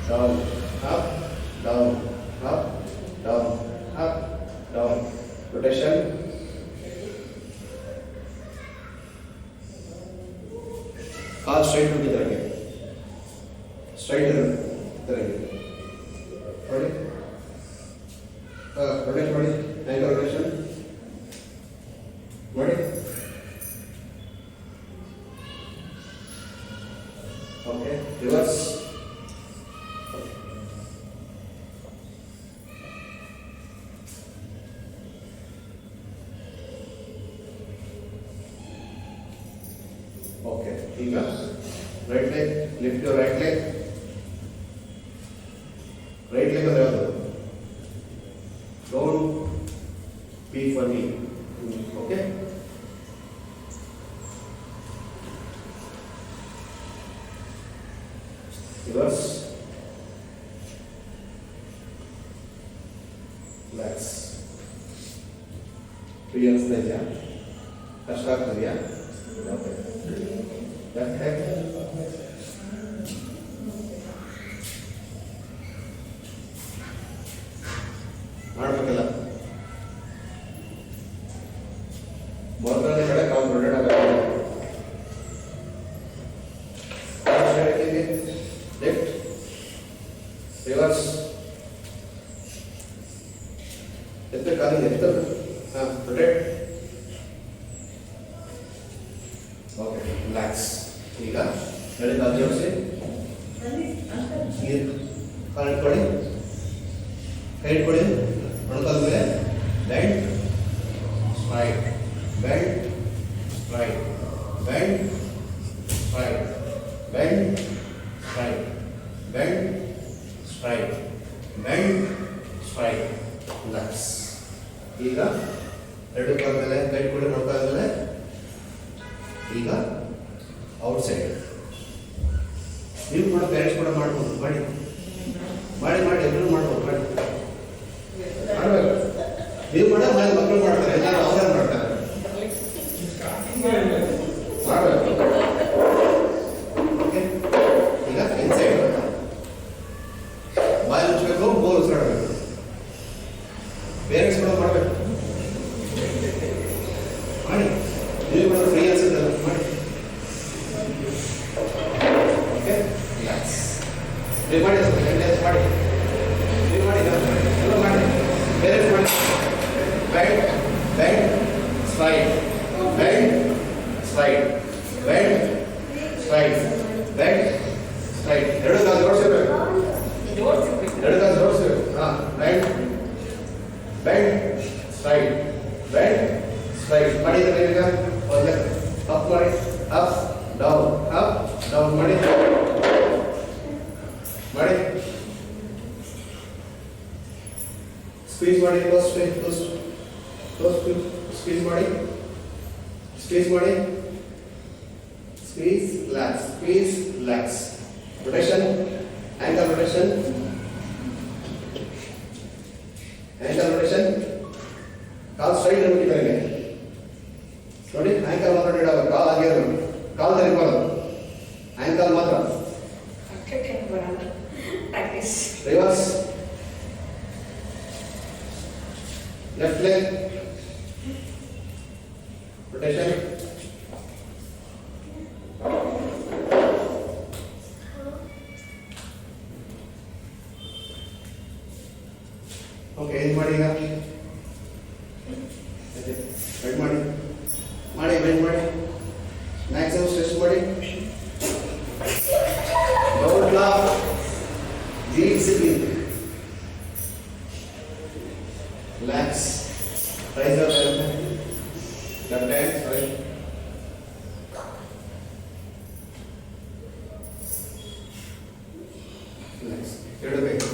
down, up, down, up, down, up, down. Rotation. ಕಾಲ್ straight ಹೋಗಿದ್ದಾಗೆ straight ಇದ್ದಾಗೆ ನೋಡಿ ರೊಟೇಟ್ ಮಾಡಿ ಆ್ಯಂಗಲ್ ರೊಟೇಷನ್ ಮಾಡಿ ಓಕೆ ರಿವರ್ಸ್ ಓಕೆ ಈಗ right leg lift your right leg ಅಂದ್ರೆ ಯಾವುದು down P for me okay reverse relax free ಅನಿಸ್ತಾ ಇದೆಯಾ ಕಷ್ಟ ಆಗ್ತಿದೆಯಾ ಓಕೆ ಲೆಫ್ಟ್ ಹೆಡ್ ಮಾಡಬೇಕಲ್ಲ ಮೊದಲನೇ ಕಡೆ ಕಾಲು ರೊಟೇಟ್ ಆಗಬೇಕು ಲೆಫ್ಟ್ ರಿವರ್ಸ್ ಎತ್ತ ಕಾಲಿಗೆ ಎತ್ತ ಹಾಂ ರೊಟೇಟ್ ಓಕೆ ರಿಲ್ಯಾಕ್ಸ್ ಈಗ ಎಳೆ ಕಾಲು ಜೋಡಿಸಿ ಕಾಲು ಇಟ್ಕೊಳ್ಳಿ ಕೈ ಇಟ್ಕೊಳ್ಳಿ ಮೊಣಕಾಲ ಮೇಲೆ bend straight bend straight bend straight bend straight bend straight bend straight relax ಈಗ ಎರಡು ಕಾಲ ಮೇಲೆ ಕೈ ಇಟ್ಕೊಳ್ಳಿ ಮೊಣಕಾಲ ಮೇಲೆ ಈಗ ಔಟ್ ಸೈಡ್ ನೀವು ಕೂಡ ಪೇರೆಂಟ್ಸ್ ಕೂಡ ಮಾಡ್ಬೋದು ಮಾಡಿ ಮಾಡಿ ಮಾಡಿ ಎಲ್ಲರೂ ಮಾಡ್ಬೋದು ಮಾಡಿ ಮಾಡಬೇಕು ನೀವು ಮಾಡ ಮಕ್ಕಳು ಮಾಡ್ತಾರೆ ಎಲ್ಲರೂ ಅವರೇ ಮಾಡ್ತಾರೆ ಮಾಡಬೇಕು ಓಕೆ ಈಗ ಇನ್ಸೈಡ್ ಬಾಯಿ ಮುಚ್ಚಬೇಕು ಬೋಲ್ ಉಸಿರಾಡಬೇಕು ಪೇರೆಂಟ್ಸ್ ಕೂಡ ಮಾಡಬೇಕು ಮಾಡಿ ನೀವು ಕೂಡ ಫ್ರೀ ಅನ್ಸುತ್ತಲ್ಲ ಮಾಡಿ ಓಕೆ ರಿಲ್ಯಾಕ್ಸ್ ನೀವು ಮಾಡಿ ಮಾಡಿ ನೀವು ಮಾಡಿ ಎಲ್ಲ ಮಾಡಿ ಪೇರೆಂಟ್ಸ್ ಮಾಡಿ bend bend slide bend slide bend slide bend slide ಎರಡು ಕಾಲು ಜೋಡಿಸಬೇಕು ಎರಡು ಕಾಲು ಜೋಡಿಸಬೇಕು ಹಾಂ bend bend slide bend slide ಮಾಡಿದ್ರೆ ಈಗ ಒಂದು ಅಪ್ ಮಾಡಿ ಅಪ್ ಡೌನ್ ಮಾಡಿ ಮಾಡಿ ಸ್ಕ್ವೀಸ್ ಮಾಡಿ ಕ್ಲೋಸ್ ಸ್ಕ್ವೀಸ್ ಮಾಡಿ ಸ್ಕ್ವೀಸ್ ಮಾಡಿ squeeze relax rotation ankle rotation ಕಾಲ್ ಸ್ಟ್ರೈಟ್ ಇರಬೇಕಿದ್ದಾರೆ ನೋಡಿ ಆಂಕಲ್ ಮಾತ್ರ ಇಡಬೇಕು ಕಾಲ್ ಹಾಗೆ ಇರಬೇಕು ಕಾಲ್ ತೆರಿಬಾರ್ದು ಆಂಕಲ್ ಮಾತ್ರ reverse left leg rotation okay ಏನು ಮಾಡಿ ಈಗ ಬೆಂಡ್ ಮಾಡಿ ಬೆಂಡ್ ಮಾಡಿ ಮ್ಯಾಕ್ಸಿಮಮ್ ಸ್ಟ್ರೆಚ್ ಮಾಡಿ down block deep sitting. Relax. Raise your hand. Left hand, sorry. Relax. Get away.